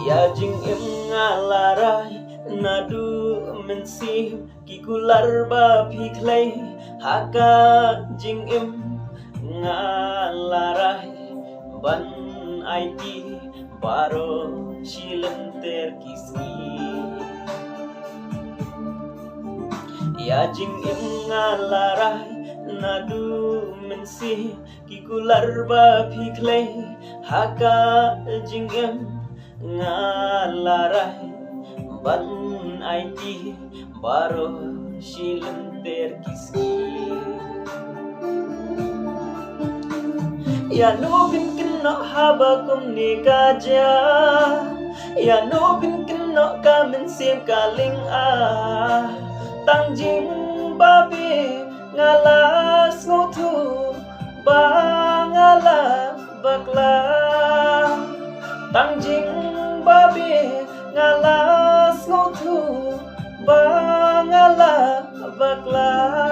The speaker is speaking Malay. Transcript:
Ya jing em ngalarai nadu mensim kikular ba phiklei haka jing em ngalarai ban IT baro shilenter kiski. Ya jing em ngalarai nadu mensi kikular ba phiklei haka jing em ngalarai ban IT baro shilenter kiski. Ya no bin kena haba kum ni kaja. Ya no bin kena kamen sim kaling tang jing babi ngalas ngutu ba ngala bakla tang jing babi ngalas ngutu ba ngala bakla.